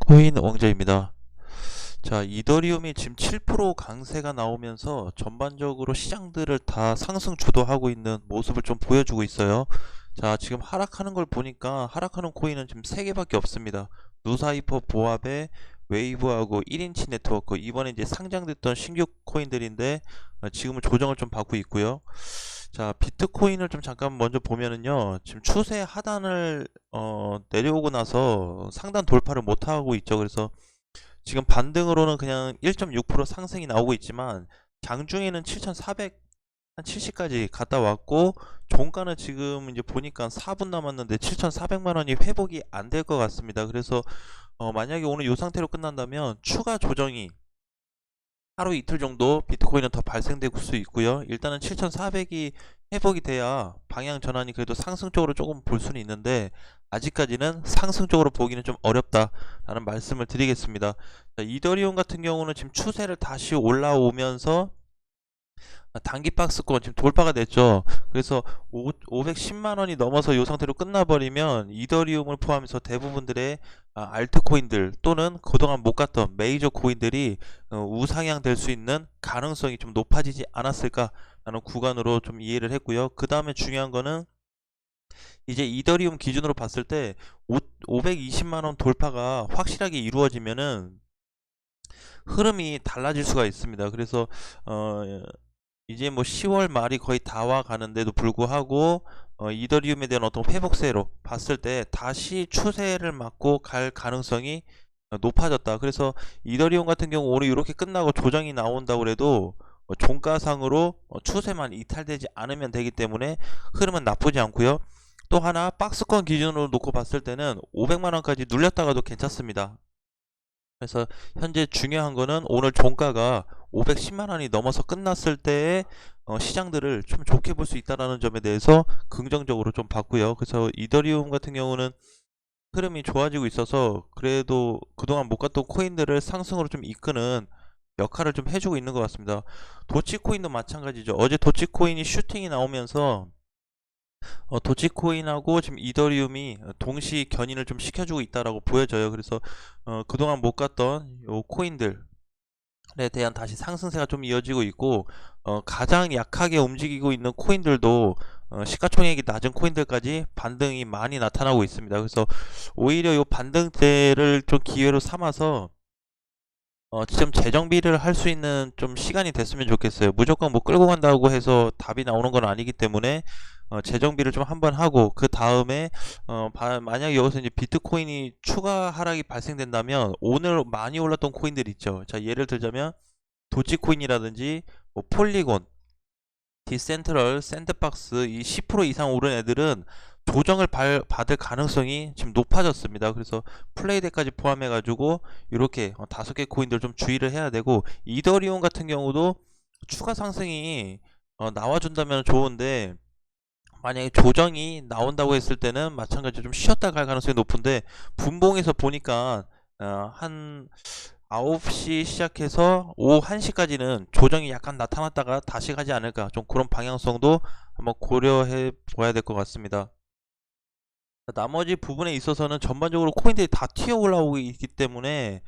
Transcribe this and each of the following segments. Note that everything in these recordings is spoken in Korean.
코인 왕자입니다. 자, 이더리움이 지금 7% 강세가 나오면서 전반적으로 시장들을 다 상승 주도하고 있는 모습을 좀 보여주고 있어요. 자, 지금 하락하는 걸 보니까 하락하는 코인은 지금 3개밖에 없습니다. 누사이퍼, 보합의 웨이브하고 1인치 네트워크, 이번에 이제 상장됐던 신규 코인들인데 지금은 조정을 좀 받고 있고요. 자, 비트코인을 좀 잠깐 먼저 보면은요, 지금 추세 하단을 내려오고 나서 상단 돌파를 못 하고 있죠. 그래서 지금 반등으로는 그냥 1.6% 상승이 나오고 있지만 장중에는 7,400 한 70까지 갔다 왔고, 종가는 지금 이제 보니까 4분 남았는데 7,400만 원이 회복이 안 될 것 같습니다. 그래서 만약에 오늘 이 상태로 끝난다면 추가 조정이 하루 이틀 정도 비트코인은 더 발생될 수 있고요. 일단은 7,400이 회복이 돼야 방향 전환이 그래도 상승 쪽으로 조금 볼 수는 있는데, 아직까지는 상승 쪽으로 보기는 좀 어렵다라는 말씀을 드리겠습니다. 자, 이더리움 같은 경우는 지금 추세를 다시 올라오면서 단기 박스권 지금 돌파가 됐죠. 그래서 510만 원이 넘어서 이 상태로 끝나버리면 이더리움을 포함해서 대부분들의 알트코인들 또는 그동안 못 갔던 메이저 코인들이 우상향 될 수 있는 가능성이 좀 높아지지 않았을까라는 구간으로 좀 이해를 했고요. 그 다음에 중요한 거는 이제 이더리움 기준으로 봤을 때 520만 원 돌파가 확실하게 이루어지면은 흐름이 달라질 수가 있습니다. 그래서 어, 이제 뭐 10월 말이 거의 다 와 가는데도 불구하고 이더리움에 대한 어떤 회복세로 봤을 때 다시 추세를 맞고 갈 가능성이 높아졌다. 그래서 이더리움 같은 경우 오늘 이렇게 끝나고 조정이 나온다고 그래도 종가상으로 추세만 이탈되지 않으면 되기 때문에 흐름은 나쁘지 않고요. 또 하나 박스권 기준으로 놓고 봤을 때는 500만 원까지 눌렸다가도 괜찮습니다. 그래서 현재 중요한 거는 오늘 종가가 510만 원이 넘어서 끝났을 때의 시장들을 좀 좋게 볼 수 있다는 점에 대해서 긍정적으로 좀 봤고요. 그래서 이더리움 같은 경우는 흐름이 좋아지고 있어서 그래도 그동안 못 갔던 코인들을 상승으로 좀 이끄는 역할을 좀 해주고 있는 것 같습니다. 도치코인도 마찬가지죠. 어제 도치코인이 슈팅이 나오면서 도치코인하고 지금 이더리움이 동시 견인을 좀 시켜주고 있다라고 보여져요. 그래서 그동안 못 갔던 요 코인들에 대한 다시 상승세가 좀 이어지고 있고, 가장 약하게 움직이고 있는 코인들도 시가총액이 낮은 코인들까지 반등이 많이 나타나고 있습니다. 그래서 오히려 요 반등대를 좀 기회로 삼아서 지금 재정비를 할 수 있는 좀 시간이 됐으면 좋겠어요. 무조건 뭐 끌고 간다고 해서 답이 나오는 건 아니기 때문에 재정비를 좀 한번 하고 그 다음에 만약에 여기서 이제 비트코인이 추가 하락이 발생된다면 오늘 많이 올랐던 코인들 있죠. 자, 예를 들자면 도지코인이라든지 뭐 폴리곤, 디센트럴, 샌드박스, 이 10% 이상 오른 애들은 조정을 받을 가능성이 지금 높아졌습니다. 그래서 플레이데까지 포함해가지고 이렇게 5개 코인들 좀 주의를 해야 되고, 이더리움 같은 경우도 추가 상승이 나와준다면 좋은데, 만약에 조정이 나온다고 했을 때는 마찬가지로 좀 쉬었다 갈 가능성이 높은데, 분봉에서 보니까 한 9시 시작해서 오후 1시까지는 조정이 약간 나타났다가 다시 가지 않을까, 좀 그런 방향성도 한번 고려해 봐야 될 것 같습니다. 나머지 부분에 있어서는 전반적으로 코인들이 다 튀어 올라오고 있기 때문에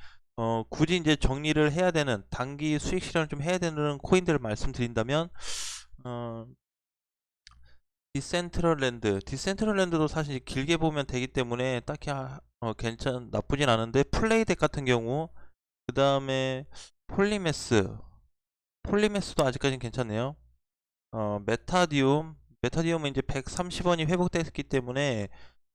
굳이 이제 정리를 해야 되는, 단기 수익 실현을 좀 해야 되는 코인들을 말씀드린다면 어, 디센트럴랜드도 사실 길게 보면 되기 때문에 딱히 나쁘진 않은데, 플레이덱 같은 경우, 그 다음에 폴리메스도 아직까지는 괜찮네요. 메타디움은 이제 130원이 회복됐기 때문에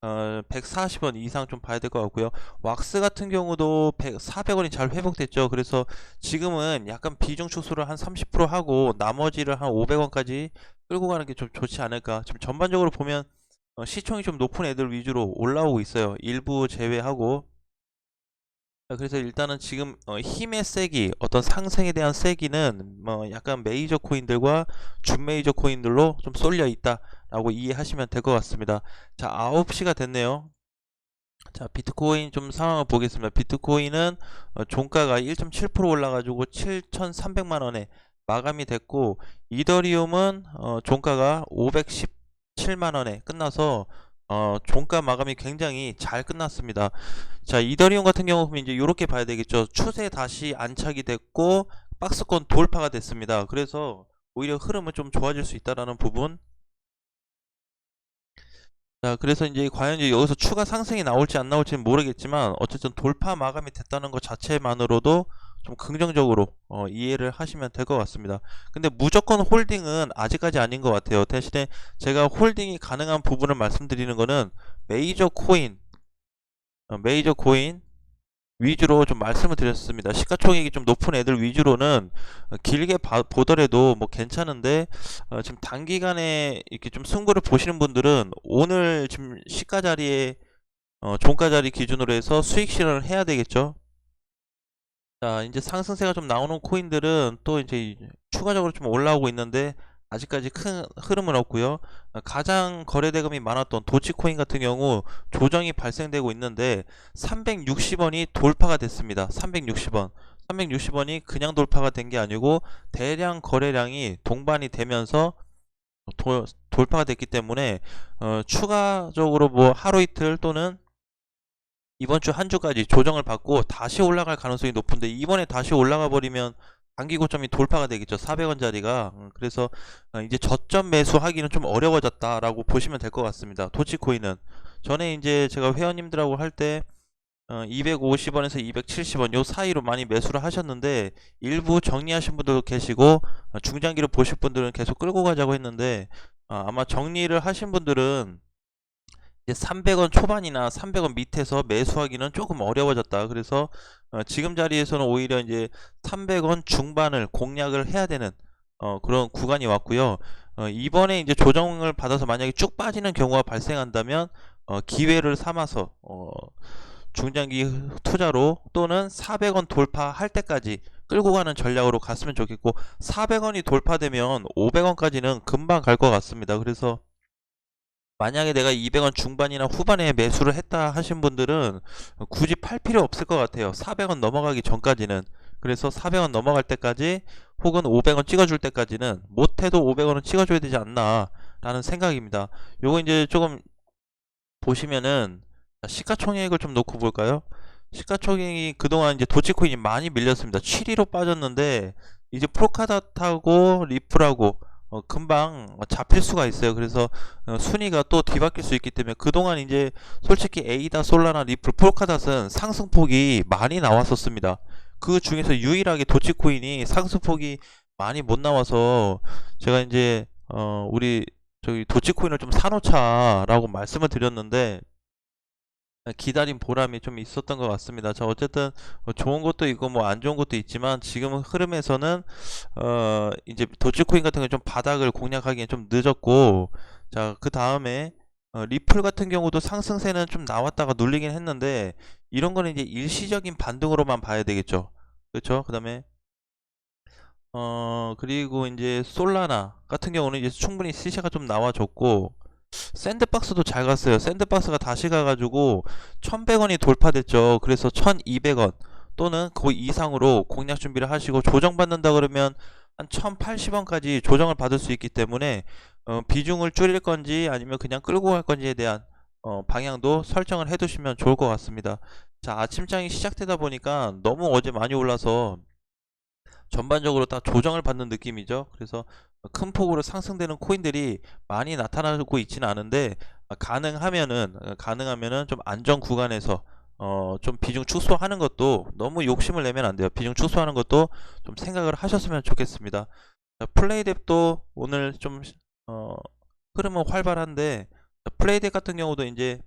140원 이상 좀 봐야 될 것 같고요. 왁스 같은 경우도 400원이 잘 회복됐죠. 그래서 지금은 약간 비중 축소를 한 30% 하고 나머지를 한 500원까지 끌고 가는 게 좀 좋지 않을까. 지금 전반적으로 보면 시총이 좀 높은 애들 위주로 올라오고 있어요. 일부 제외하고. 그래서 일단은 지금 힘의 세기, 어떤 상승에 대한 세기는 뭐 약간 메이저 코인들과 준메이저 코인들로 좀 쏠려 있다라고 이해하시면 될 것 같습니다. 자, 9시가 됐네요. 자, 비트코인 좀 상황을 보겠습니다. 비트코인은 종가가 1.7% 올라가지고 7,300만 원에 마감이 됐고, 이더리움은 종가가 517만 원에 끝나서 종가 마감이 굉장히 잘 끝났습니다. 자, 이더리움 같은 경우 보면 이제 이렇게 봐야 되겠죠. 추세 다시 안착이 됐고 박스권 돌파가 됐습니다. 그래서 오히려 흐름은 좀 좋아질 수 있다라는 부분. 자, 그래서 이제 과연 이제 여기서 추가 상승이 나올지 안 나올지는 모르겠지만 어쨌든 돌파 마감이 됐다는 것 자체만으로도 좀 긍정적으로 이해를 하시면 될 것 같습니다. 근데 무조건 홀딩은 아직까지 아닌 것 같아요. 대신에 제가 홀딩이 가능한 부분을 말씀드리는 거는 메이저 코인, 메이저 코인 위주로 좀 말씀을 드렸습니다. 시가총액이 좀 높은 애들 위주로는 길게 보더라도 뭐 괜찮은데 지금 단기간에 이렇게 좀 승부를 보시는 분들은 오늘 지금 시가 자리에 종가 자리 기준으로 해서 수익 실현을 해야 되겠죠. 자, 이제 상승세가 좀 나오는 코인들은 또 이제 추가적으로 좀 올라오고 있는데 아직까지 큰 흐름은 없고요. 가장 거래대금이 많았던 도치코인 같은 경우 조정이 발생되고 있는데 360원이 돌파가 됐습니다. 360원. 360원이 그냥 돌파가 된 게 아니고 대량 거래량이 동반이 되면서 돌파가 됐기 때문에 추가적으로 뭐 하루 이틀 또는 이번 주 한 주까지 조정을 받고 다시 올라갈 가능성이 높은데 이번에 다시 올라가 버리면 단기 고점이 돌파가 되겠죠. 400원짜리가. 그래서 이제 저점 매수하기는 좀 어려워졌다라고 보시면 될 것 같습니다. 도치코인은 전에 이제 제가 회원님들하고 할 때 250원에서 270원 요 사이로 많이 매수를 하셨는데 일부 정리하신 분들도 계시고 중장기로 보실 분들은 계속 끌고 가자고 했는데 아마 정리를 하신 분들은 이제 300원 초반이나 300원 밑에서 매수하기는 조금 어려워졌다. 그래서 지금 자리에서는 오히려 이제 300원 중반을 공략을 해야 되는 그런 구간이 왔고요. 이번에 이제 조정을 받아서 만약에 쭉 빠지는 경우가 발생한다면 기회를 삼아서 중장기 투자로 또는 400원 돌파할 때까지 끌고 가는 전략으로 갔으면 좋겠고 400원이 돌파되면 500원까지는 금방 갈 것 같습니다. 그래서 만약에 내가 200원 중반이나 후반에 매수를 했다 하신 분들은 굳이 팔 필요 없을 것 같아요. 400원 넘어가기 전까지는. 그래서 400원 넘어갈 때까지 혹은 500원 찍어줄 때까지는 못해도 500원은 찍어줘야 되지 않나 라는 생각입니다. 요거 이제 조금 보시면은 시가총액을 좀 놓고 볼까요? 시가총액이 그동안 이제 도치코인이 많이 밀렸습니다. 7위로 빠졌는데 이제 프로카닷하고 리플하고 금방 잡힐 수가 있어요. 그래서 순위가 또 뒤바뀔 수 있기 때문에 그동안 이제 솔직히 에이다, 솔라나, 리플, 프로카닷은 상승폭이 많이 나왔었습니다. 그 중에서 유일하게 도치코인이 상승폭이 많이 못 나와서 제가 이제 우리 저기 도치코인을 좀 사놓자라고 말씀을 드렸는데 기다린 보람이 좀 있었던 것 같습니다. 자, 어쨌든 좋은 것도 있고 뭐 안 좋은 것도 있지만 지금 흐름에서는 이제 도치코인 같은 경우 좀 바닥을 공략하기엔 좀 늦었고, 자, 그 다음에 리플 같은 경우도 상승세는 좀 나왔다가 눌리긴 했는데 이런 거는 이제 일시적인 반등으로만 봐야 되겠죠. 그렇죠? 그 다음에 그리고 이제 솔라나 같은 경우는 이제 충분히 시세가 좀 나와줬고 샌드박스도 잘 갔어요. 샌드박스가 다시 가가지고 1100원이 돌파됐죠. 그래서 1200원 또는 그 이상으로 공략 준비를 하시고 조정받는다 그러면 한 1080원까지 조정을 받을 수 있기 때문에 비중을 줄일 건지 아니면 그냥 끌고 갈 건지에 대한 방향도 설정을 해 두시면 좋을 것 같습니다. 자, 아침장이 시작되다 보니까 너무 어제 많이 올라서 전반적으로 다 조정을 받는 느낌이죠. 그래서 큰 폭으로 상승되는 코인들이 많이 나타나고 있지는 않은데 가능하면은 좀 안정 구간에서 좀 비중 축소하는 것도 너무 욕심을 내면 안 돼요. 비중 축소하는 것도 좀 생각을 하셨으면 좋겠습니다. 자, 플레이뎁도 오늘 좀 흐름은 활발한데 플레이뎁 같은 경우도 이제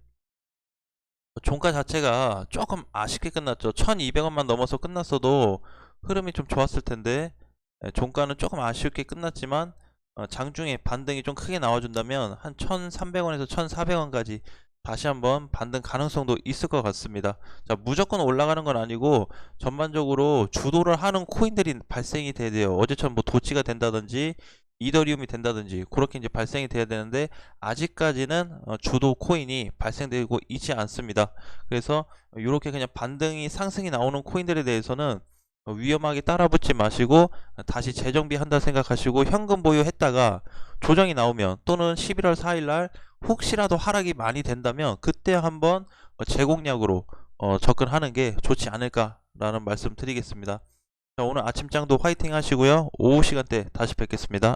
종가 자체가 조금 아쉽게 끝났죠. 1200원만 넘어서 끝났어도 흐름이 좀 좋았을 텐데 종가는 조금 아쉽게 끝났지만 장중에 반등이 좀 크게 나와준다면 한 1300원에서 1400원까지 다시 한번 반등 가능성도 있을 것 같습니다. 자, 무조건 올라가는 건 아니고 전반적으로 주도를 하는 코인들이 발생이 돼야 돼요. 어제처럼 뭐 도치가 된다든지 이더리움이 된다든지 그렇게 이제 발생이 돼야 되는데 아직까지는 주도 코인이 발생되고 있지 않습니다. 그래서 이렇게 그냥 반등이 상승이 나오는 코인들에 대해서는 위험하게 따라붙지 마시고 다시 재정비한다 생각하시고 현금 보유했다가 조정이 나오면 또는 11월 4일날 혹시라도 하락이 많이 된다면 그때 한번 재공략으로 접근하는 게 좋지 않을까라는 말씀 드리겠습니다. 자, 오늘 아침장도 화이팅 하시고요. 오후 시간대 다시 뵙겠습니다.